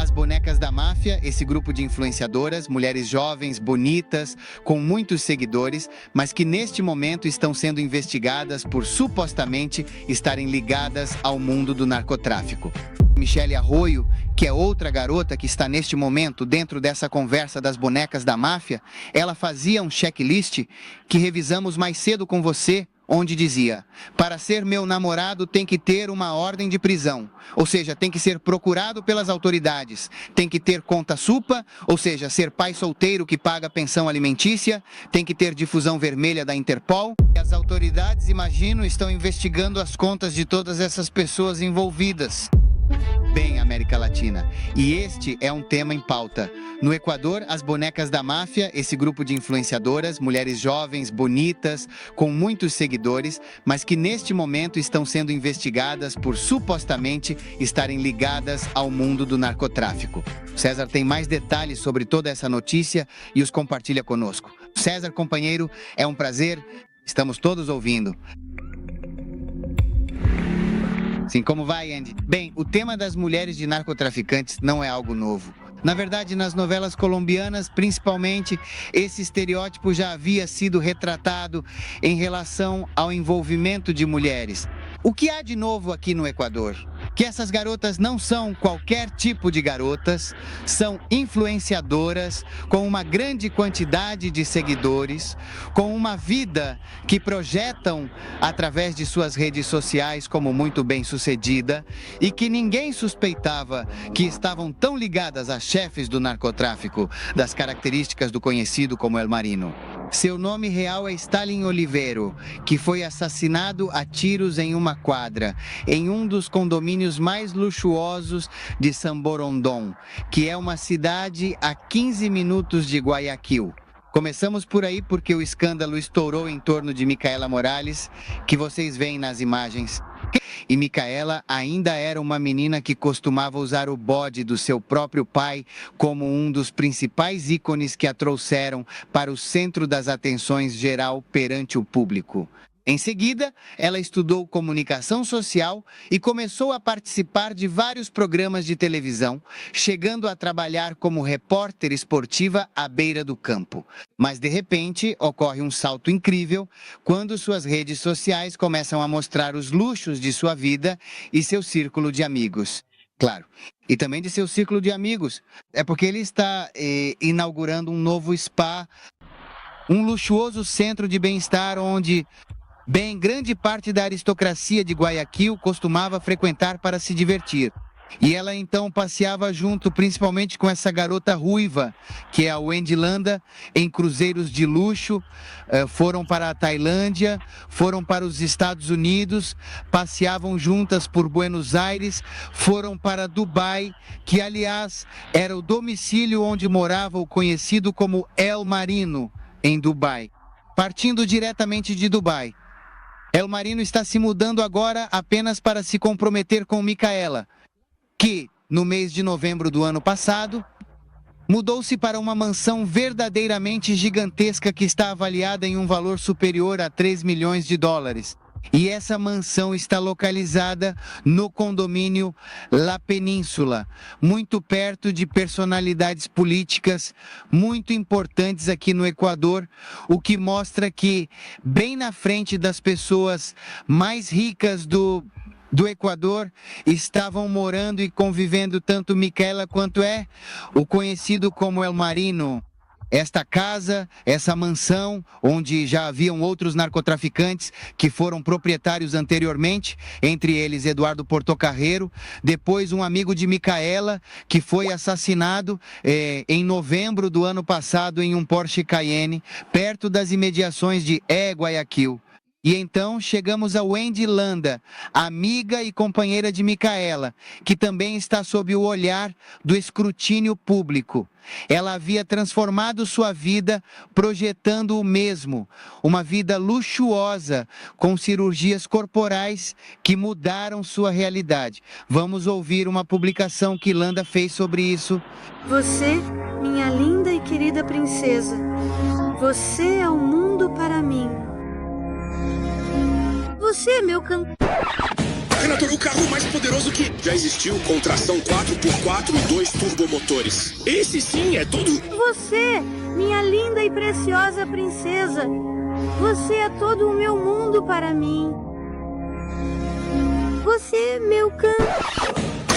As bonecas da máfia, esse grupo de influenciadoras, mulheres jovens, bonitas, com muitos seguidores, mas que neste momento estão sendo investigadas por supostamente estarem ligadas ao mundo do narcotráfico. Michelle Arroio, que é outra garota que está neste momento dentro dessa conversa das bonecas da máfia, ela fazia um checklist que revisamos mais cedo com você, onde dizia: para ser meu namorado tem que ter uma ordem de prisão, ou seja, tem que ser procurado pelas autoridades, tem que ter conta SUPA, ou seja, ser pai solteiro que paga pensão alimentícia, tem que ter difusão vermelha da Interpol. E as autoridades, imagino, estão investigando as contas de todas essas pessoas envolvidas. Bem, América Latina, e este é um tema em pauta. No Equador, as bonecas da máfia, esse grupo de influenciadoras, mulheres jovens, bonitas, com muitos seguidores, mas que neste momento estão sendo investigadas por supostamente estarem ligadas ao mundo do narcotráfico. César tem mais detalhes sobre toda essa notícia e os compartilha conosco. César, companheiro, é um prazer, estamos todos ouvindo. Sim, como vai, Andy? Bem, o tema das mulheres de narcotraficantes não é algo novo. Na verdade, nas novelas colombianas, principalmente, esse estereótipo já havia sido retratado em relação ao envolvimento de mulheres. O que há de novo aqui no Equador? Que essas garotas não são qualquer tipo de garotas, são influenciadoras com uma grande quantidade de seguidores, com uma vida que projetam através de suas redes sociais como muito bem-sucedida e que ninguém suspeitava que estavam tão ligadas a chefes do narcotráfico, das características do conhecido como El Marino. Seu nome real é Stalin Oliveiro, que foi assassinado a tiros em uma quadra, em um dos condomínios mais luxuosos de San Borondón, que é uma cidade a 15 minutos de Guayaquil. Começamos por aí porque o escândalo estourou em torno de Micaela Morales, que vocês veem nas imagens. E Micaela ainda era uma menina que costumava usar o bode do seu próprio pai como um dos principais ícones que a trouxeram para o centro das atenções geral perante o público. Em seguida, ela estudou comunicação social e começou a participar de vários programas de televisão, chegando a trabalhar como repórter esportiva à beira do campo. Mas, de repente, ocorre um salto incrível quando suas redes sociais começam a mostrar os luxos de sua vida e seu círculo de amigos. Claro, e também de seu círculo de amigos. É porque ele está inaugurando um novo spa, um luxuoso centro de bem-estar onde... Bem, grande parte da aristocracia de Guayaquil costumava frequentar para se divertir. E ela então passeava junto, principalmente com essa garota ruiva, que é a Wendy Landa, em cruzeiros de luxo, foram para a Tailândia, foram para os Estados Unidos, passeavam juntas por Buenos Aires, foram para Dubai, que aliás era o domicílio onde morava o conhecido como El Marino, em Dubai. Partindo diretamente de Dubai, El Marino está se mudando agora apenas para se comprometer com Micaela, que, no mês de novembro do ano passado, mudou-se para uma mansão verdadeiramente gigantesca que está avaliada em um valor superior a 3 milhões de dólares. E essa mansão está localizada no condomínio La Península, muito perto de personalidades políticas muito importantes aqui no Equador, o que mostra que, bem na frente das pessoas mais ricas do Equador, estavam morando e convivendo tanto Micaela quanto o conhecido como El Marino. Esta casa, essa mansão, onde já haviam outros narcotraficantes que foram proprietários anteriormente, entre eles Eduardo Portocarrero, depois um amigo de Micaela, que foi assassinado em novembro do ano passado em um Porsche Cayenne, perto das imediações de Guayaquil. E então chegamos a Wendy Landa, amiga e companheira de Micaela, que também está sob o olhar do escrutínio público. Ela havia transformado sua vida projetando o mesmo, uma vida luxuosa, com cirurgias corporais que mudaram sua realidade. Vamos ouvir uma publicação que Landa fez sobre isso. Você, minha linda e querida princesa, você é o mundo para mim. Você é meu cantor. Renator, o carro mais poderoso que... Já existiu com tração 4x4 e 2 turbomotores. Esse sim é todo... Você, minha linda e preciosa princesa. Você é todo o meu mundo para mim. Você é meu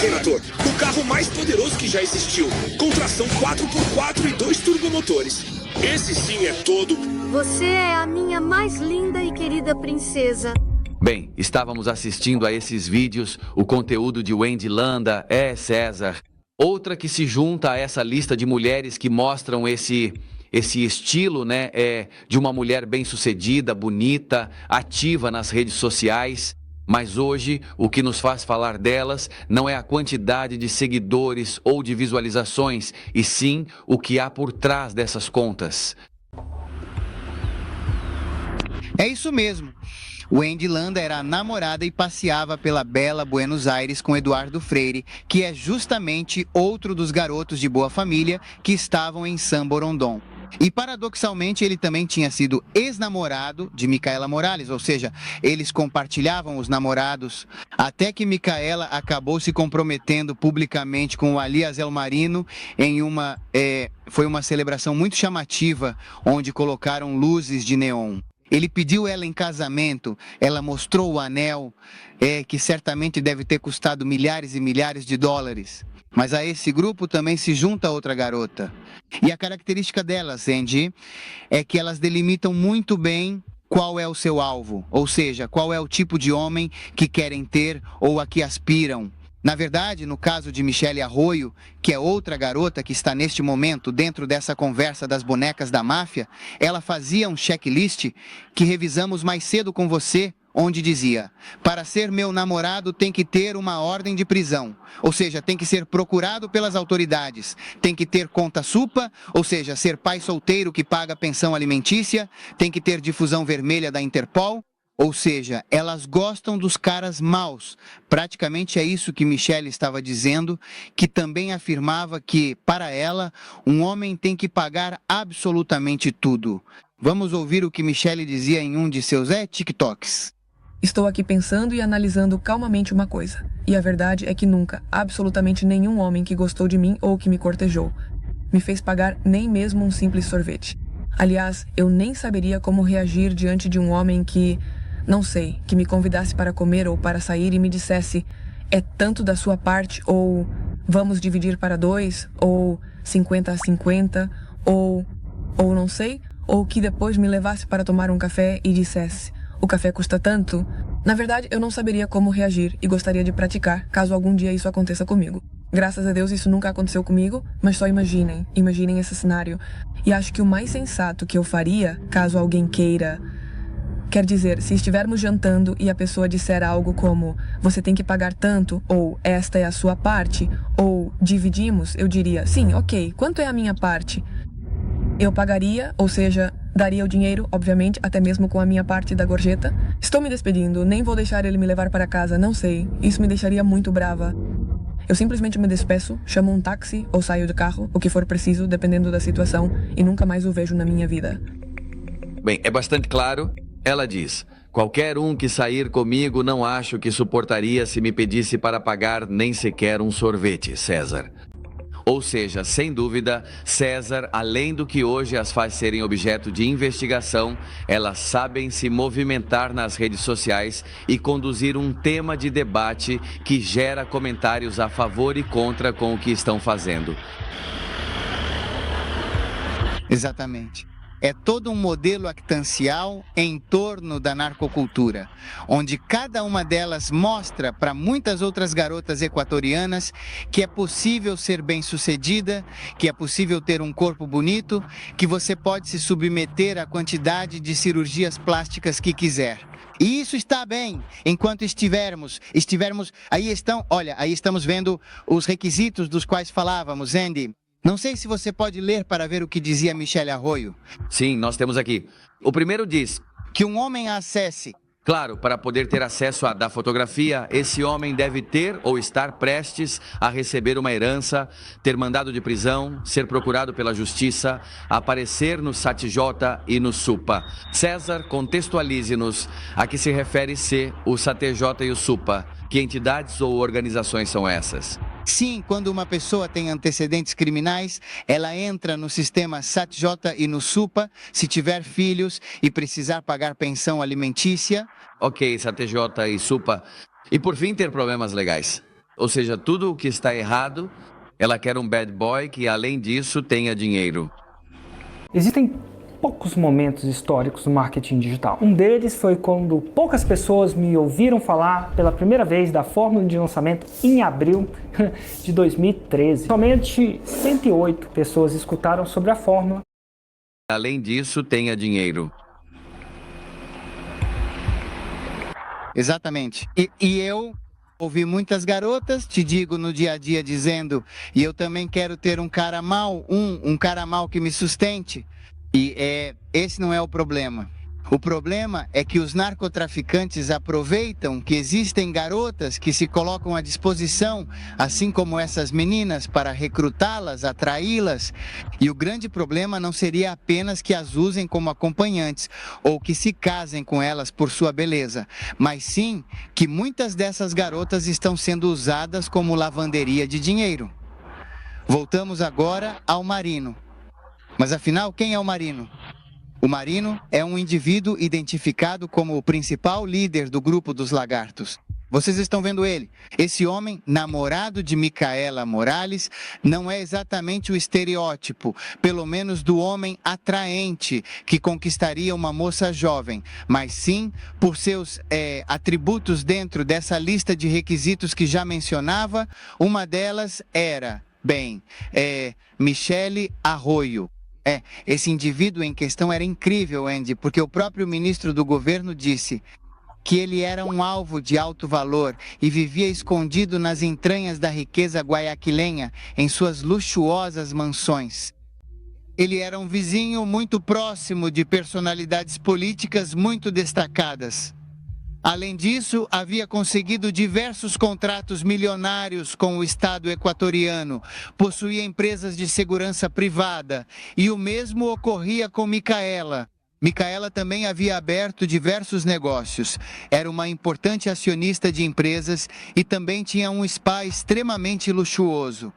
Venator, o carro mais poderoso que já existiu. Com tração 4x4 e 2 turbomotores. Esse sim é todo... Você é a minha mais linda e querida princesa. Bem, estávamos assistindo a esses vídeos, o conteúdo de Wendy Landa, César. Outra que se junta a essa lista de mulheres que mostram esse estilo, né, de uma mulher bem-sucedida, bonita, ativa nas redes sociais. Mas hoje, o que nos faz falar delas não é a quantidade de seguidores ou de visualizações, e sim o que há por trás dessas contas. É isso mesmo. Wendy Landa era namorada e passeava pela bela Buenos Aires com Eduardo Freire, que é justamente outro dos garotos de boa família que estavam em Samborondón. E paradoxalmente ele também tinha sido ex-namorado de Micaela Morales, ou seja, eles compartilhavam os namorados, até que Micaela acabou se comprometendo publicamente com o Ali Azel Marino em foi uma celebração muito chamativa, onde colocaram luzes de neon. Ele pediu ela em casamento, ela mostrou o anel, que certamente deve ter custado milhares e milhares de dólares. Mas a esse grupo também se junta outra garota. E a característica delas, Andy, é que elas delimitam muito bem qual é o seu alvo, ou seja, qual é o tipo de homem que querem ter ou a que aspiram. Na verdade, no caso de Michelle Arroyo, que é outra garota que está neste momento dentro dessa conversa das bonecas da máfia, ela fazia um checklist que revisamos mais cedo com você, onde dizia: para ser meu namorado tem que ter uma ordem de prisão, ou seja, tem que ser procurado pelas autoridades, tem que ter conta supa, ou seja, ser pai solteiro que paga pensão alimentícia, tem que ter difusão vermelha da Interpol. Ou seja, elas gostam dos caras maus. Praticamente é isso que Michelle estava dizendo, que também afirmava que, para ela, um homem tem que pagar absolutamente tudo. Vamos ouvir o que Michelle dizia em um de seus TikToks. Estou aqui pensando e analisando calmamente uma coisa. E a verdade é que nunca, absolutamente nenhum homem que gostou de mim ou que me cortejou me fez pagar nem mesmo um simples sorvete. Aliás, eu nem saberia como reagir diante de um homem que... não sei, que me convidasse para comer ou para sair e me dissesse: é tanto da sua parte, ou vamos dividir para 2, ou 50-50, ou não sei, ou que depois me levasse para tomar um café e dissesse: o café custa tanto. Na verdade, eu não saberia como reagir e gostaria de praticar caso algum dia isso aconteça comigo. Graças a Deus isso nunca aconteceu comigo, mas só imaginem esse cenário. E acho que o mais sensato que eu faria, caso alguém queira... Quer dizer, se estivermos jantando e a pessoa disser algo como: você tem que pagar tanto, ou esta é a sua parte, ou dividimos, eu diria: sim, ok, quanto é a minha parte? Eu pagaria, ou seja, daria o dinheiro, obviamente, até mesmo com a minha parte da gorjeta. Estou me despedindo, nem vou deixar ele me levar para casa, não sei, isso me deixaria muito brava. Eu simplesmente me despeço, chamo um táxi ou saio do carro, o que for preciso, dependendo da situação, e nunca mais o vejo na minha vida. Bem, é bastante claro. Ela diz: qualquer um que sair comigo não acho que suportaria se me pedisse para pagar nem sequer um sorvete, César. Ou seja, sem dúvida, César, além do que hoje as faz serem objeto de investigação, elas sabem se movimentar nas redes sociais e conduzir um tema de debate que gera comentários a favor e contra com o que estão fazendo. Exatamente. É todo um modelo actancial em torno da narcocultura, onde cada uma delas mostra para muitas outras garotas equatorianas que é possível ser bem-sucedida, que é possível ter um corpo bonito, que você pode se submeter à quantidade de cirurgias plásticas que quiser. E isso está bem, enquanto estivermos, aí estamos vendo os requisitos dos quais falávamos, Andy. Não sei se você pode ler para ver o que dizia Michelle Arroyo. Sim, nós temos aqui. O primeiro diz que um homem a acesse. Claro, para poder ter acesso da fotografia, esse homem deve ter ou estar prestes a receber uma herança, ter mandado de prisão, ser procurado pela justiça, aparecer no SATJ e no SUPA. César, contextualize-nos a que se refere o SATJ e o SUPA. Que entidades ou organizações são essas? Sim, quando uma pessoa tem antecedentes criminais, ela entra no sistema SATJ e no SUPA, se tiver filhos e precisar pagar pensão alimentícia. Ok, SATJ e SUPA. E por fim, ter problemas legais. Ou seja, tudo o que está errado, ela quer um bad boy que, além disso, tenha dinheiro. Existem poucos momentos históricos no marketing digital. Um deles foi quando poucas pessoas me ouviram falar pela primeira vez da fórmula de lançamento em abril de 2013. Somente 108 pessoas escutaram sobre a fórmula. Além disso, tenha dinheiro. Exatamente. E eu ouvi muitas garotas, te digo no dia a dia, dizendo, e eu também quero ter um cara mau, um cara mau que me sustente. E esse não é o problema. O problema é que os narcotraficantes aproveitam que existem garotas que se colocam à disposição, assim como essas meninas, para recrutá-las, atraí-las. E o grande problema não seria apenas que as usem como acompanhantes ou que se casem com elas por sua beleza, mas sim que muitas dessas garotas estão sendo usadas como lavanderia de dinheiro. Voltamos agora ao Marino. Mas afinal, quem é o Marino? O Marino é um indivíduo identificado como o principal líder do grupo dos lagartos. Vocês estão vendo ele. Esse homem, namorado de Micaela Morales, não é exatamente o estereótipo, pelo menos do homem atraente que conquistaria uma moça jovem, mas sim por seus atributos dentro dessa lista de requisitos que já mencionava. Uma delas era, Michele Arroyo. Esse indivíduo em questão era incrível, Andy, porque o próprio ministro do governo disse que ele era um alvo de alto valor e vivia escondido nas entranhas da riqueza guayaquilenha, em suas luxuosas mansões. Ele era um vizinho muito próximo de personalidades políticas muito destacadas. Além disso, havia conseguido diversos contratos milionários com o Estado equatoriano, possuía empresas de segurança privada, e o mesmo ocorria com Micaela. Micaela também havia aberto diversos negócios, era uma importante acionista de empresas e também tinha um spa extremamente luxuoso,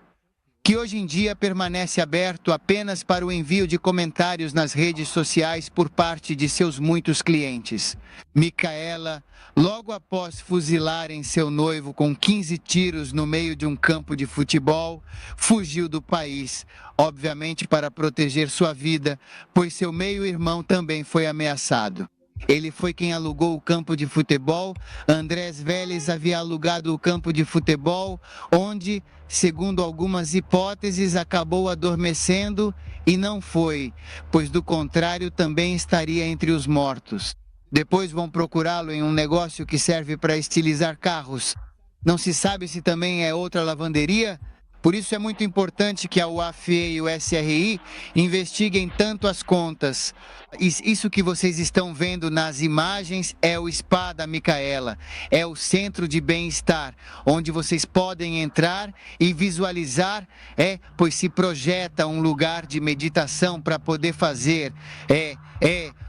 que hoje em dia permanece aberto apenas para o envio de comentários nas redes sociais por parte de seus muitos clientes. Micaela, logo após fuzilarem seu noivo com 15 tiros no meio de um campo de futebol, fugiu do país, obviamente para proteger sua vida, pois seu meio-irmão também foi ameaçado. Ele foi quem alugou o campo de futebol. Andrés Vélez havia alugado o campo de futebol, onde, segundo algumas hipóteses, acabou adormecendo e não foi, pois do contrário também estaria entre os mortos. Depois vão procurá-lo em um negócio que serve para estilizar carros. Não se sabe se também é outra lavanderia. Por isso é muito importante que a UAFE e o SRI investiguem tanto as contas. Isso que vocês estão vendo nas imagens é o spa da Micaela, é o centro de bem-estar, onde vocês podem entrar e visualizar, pois se projeta um lugar de meditação para poder fazer,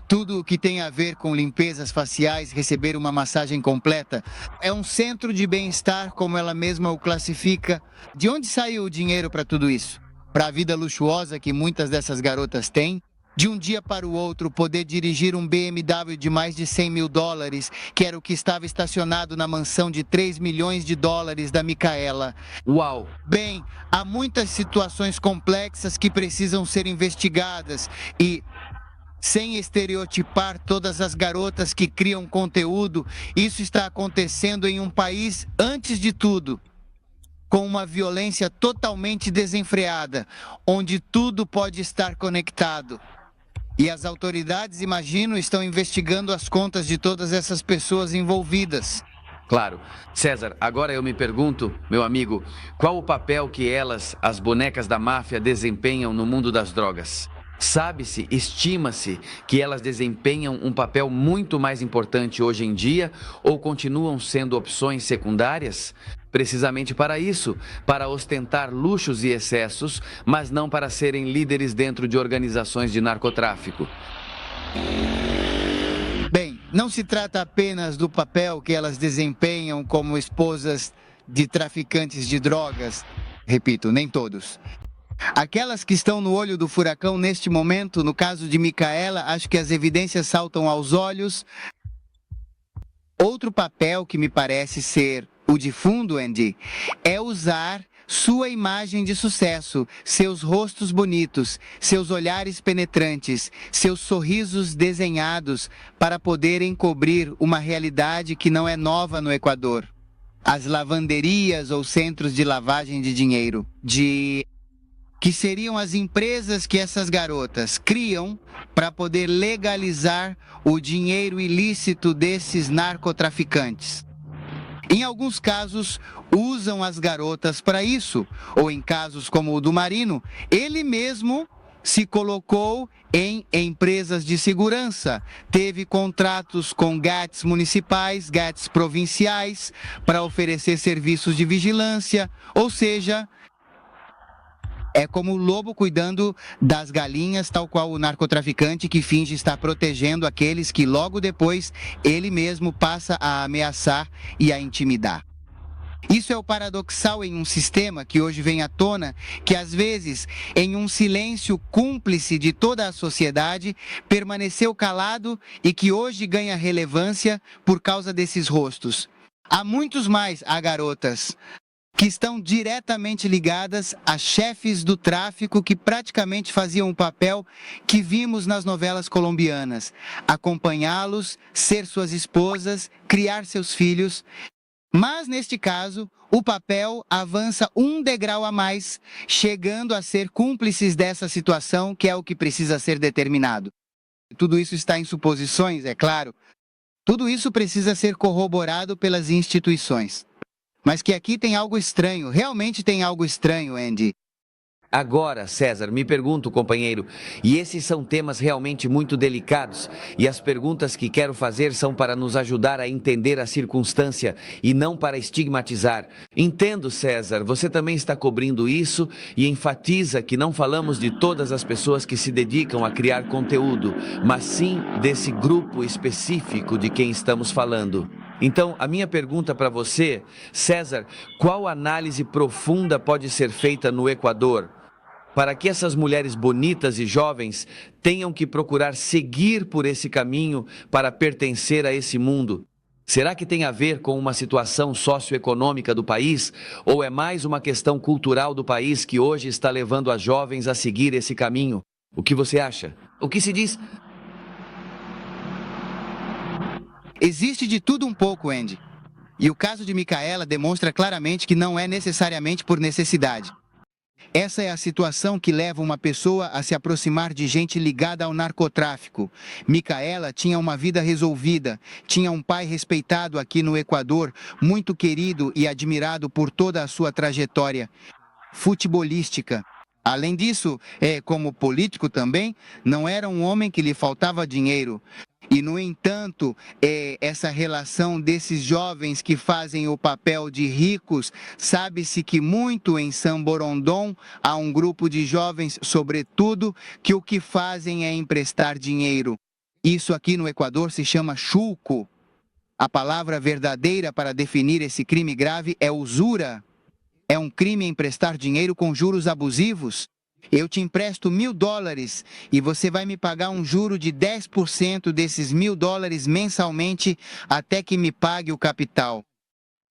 tudo o que tem a ver com limpezas faciais, receber uma massagem completa. É um centro de bem-estar, como ela mesma o classifica. De onde saiu o dinheiro para tudo isso? Para a vida luxuosa que muitas dessas garotas têm? De um dia para o outro, poder dirigir um BMW de mais de 100 mil dólares, que era o que estava estacionado na mansão de 3 milhões de dólares da Micaela. Uau! Bem, há muitas situações complexas que precisam ser investigadas e... sem estereotipar todas as garotas que criam conteúdo, isso está acontecendo em um país, antes de tudo, com uma violência totalmente desenfreada, onde tudo pode estar conectado. E as autoridades, imagino, estão investigando as contas de todas essas pessoas envolvidas. Claro. César, agora eu me pergunto, meu amigo, qual o papel que elas, as bonecas da máfia, desempenham no mundo das drogas? Sabe-se, estima-se que elas desempenham um papel muito mais importante hoje em dia ou continuam sendo opções secundárias? Precisamente para isso, para ostentar luxos e excessos, mas não para serem líderes dentro de organizações de narcotráfico. Bem, não se trata apenas do papel que elas desempenham como esposas de traficantes de drogas. Repito, nem todos. Aquelas que estão no olho do furacão neste momento, no caso de Micaela, acho que as evidências saltam aos olhos. Outro papel que me parece ser o de fundo, Andy, é usar sua imagem de sucesso, seus rostos bonitos, seus olhares penetrantes, seus sorrisos desenhados para poder encobrir uma realidade que não é nova no Equador. As lavanderias ou centros de lavagem de dinheiro, que seriam as empresas que essas garotas criam para poder legalizar o dinheiro ilícito desses narcotraficantes. Em alguns casos, usam as garotas para isso, ou em casos como o do Marino, ele mesmo se colocou em empresas de segurança, teve contratos com GATs municipais, GATs provinciais, para oferecer serviços de vigilância, ou seja, é como o lobo cuidando das galinhas, tal qual o narcotraficante que finge estar protegendo aqueles que logo depois ele mesmo passa a ameaçar e a intimidar. Isso é o paradoxal em um sistema que hoje vem à tona, que às vezes, em um silêncio cúmplice de toda a sociedade, permaneceu calado e que hoje ganha relevância por causa desses rostos. Há muitos mais, há garotas que estão diretamente ligadas a chefes do tráfico que praticamente faziam o papel que vimos nas novelas colombianas: acompanhá-los, ser suas esposas, criar seus filhos. Mas, neste caso, o papel avança um degrau a mais, chegando a ser cúmplices dessa situação, que é o que precisa ser determinado. Tudo isso está em suposições, é claro. Tudo isso precisa ser corroborado pelas instituições. Mas que aqui tem algo estranho, realmente tem algo estranho, Andy. Agora, César, me pergunto, companheiro, e esses são temas realmente muito delicados, e as perguntas que quero fazer são para nos ajudar a entender a circunstância e não para estigmatizar. Entendo, César, você também está cobrindo isso e enfatiza que não falamos de todas as pessoas que se dedicam a criar conteúdo, mas sim desse grupo específico de quem estamos falando. Então, a minha pergunta para você, César, qual análise profunda pode ser feita no Equador para que essas mulheres bonitas e jovens tenham que procurar seguir por esse caminho para pertencer a esse mundo? Será que tem a ver com uma situação socioeconômica do país? Ou é mais uma questão cultural do país que hoje está levando as jovens a seguir esse caminho? O que você acha? O que se diz? Existe de tudo um pouco, Andy. E o caso de Micaela demonstra claramente que não é necessariamente por necessidade. Essa é a situação que leva uma pessoa a se aproximar de gente ligada ao narcotráfico. Micaela tinha uma vida resolvida, tinha um pai respeitado aqui no Equador, muito querido e admirado por toda a sua trajetória futebolística. Além disso, como político também, não era um homem que lhe faltava dinheiro. E, no entanto, essa relação desses jovens que fazem o papel de ricos, sabe-se que muito em Samborondón há um grupo de jovens, sobretudo, que o que fazem é emprestar dinheiro. Isso aqui no Equador se chama chulco. A palavra verdadeira para definir esse crime grave é usura. É um crime emprestar dinheiro com juros abusivos. Eu te empresto $1.000 e você vai me pagar um juro de 10% desses $1.000 mensalmente até que me pague o capital.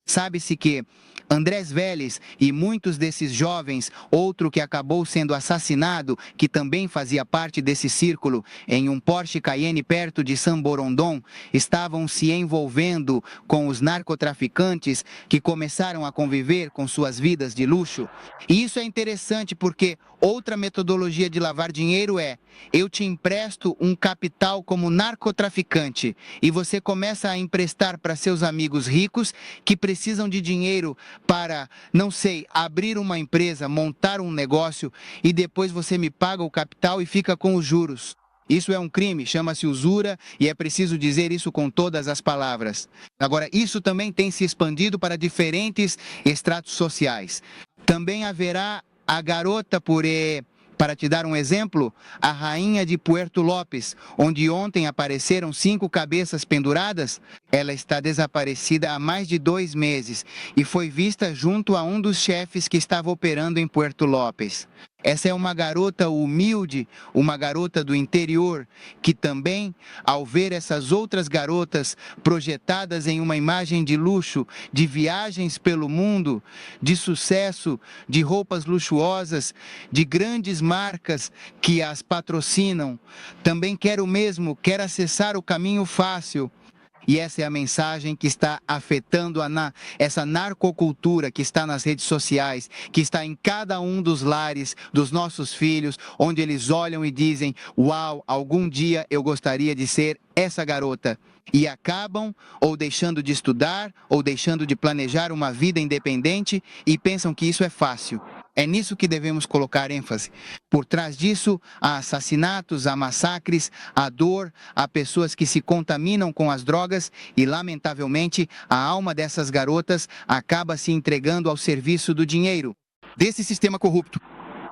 Sabe-se que Andrés Vélez e muitos desses jovens, outro que acabou sendo assassinado, que também fazia parte desse círculo, em um Porsche Cayenne perto de Samborondón, estavam se envolvendo com os narcotraficantes que começaram a conviver com suas vidas de luxo. E isso é interessante porque outra metodologia de lavar dinheiro é: eu te empresto um capital como narcotraficante e você começa a emprestar para seus amigos ricos que precisam de dinheiro para, não sei, abrir uma empresa, montar um negócio e depois você me paga o capital e fica com os juros. Isso é um crime, chama-se usura e é preciso dizer isso com todas as palavras. Agora, isso também tem se expandido para diferentes estratos sociais. Também haverá a garota por Para te dar um exemplo, a rainha de Puerto Lopes, onde ontem apareceram 5 cabeças penduradas, ela está desaparecida há mais de 2 meses e foi vista junto a um dos chefes que estava operando em Puerto Lopes. Essa é uma garota humilde, uma garota do interior, que também, ao ver essas outras garotas projetadas em uma imagem de luxo, de viagens pelo mundo, de sucesso, de roupas luxuosas, de grandes marcas que as patrocinam, também quer o mesmo, quer acessar o caminho fácil. E essa é a mensagem que está afetando essa narcocultura que está nas redes sociais, que está em cada um dos lares dos nossos filhos, onde eles olham e dizem: uau, algum dia eu gostaria de ser essa garota. E acabam ou deixando de estudar, ou deixando de planejar uma vida independente e pensam que isso é fácil. É nisso que devemos colocar ênfase. Por trás disso, há assassinatos, há massacres, há dor, há pessoas que se contaminam com as drogas e, lamentavelmente, a alma dessas garotas acaba se entregando ao serviço do dinheiro, desse sistema corrupto.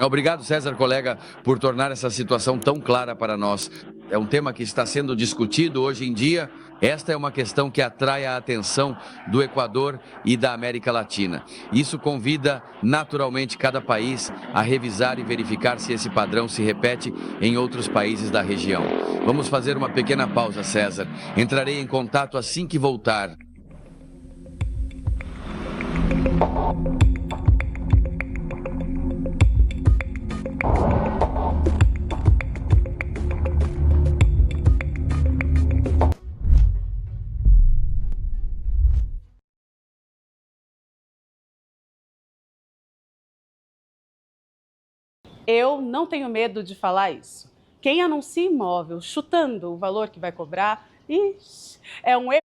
Obrigado, César, colega, por tornar essa situação tão clara para nós. É um tema que está sendo discutido hoje em dia. Esta é uma questão que atrai a atenção do Equador e da América Latina. Isso convida naturalmente cada país a revisar e verificar se esse padrão se repete em outros países da região. Vamos fazer uma pequena pausa, César. Entrarei em contato assim que voltar. Eu não tenho medo de falar isso. Quem anuncia imóvel chutando o valor que vai cobrar, é um erro.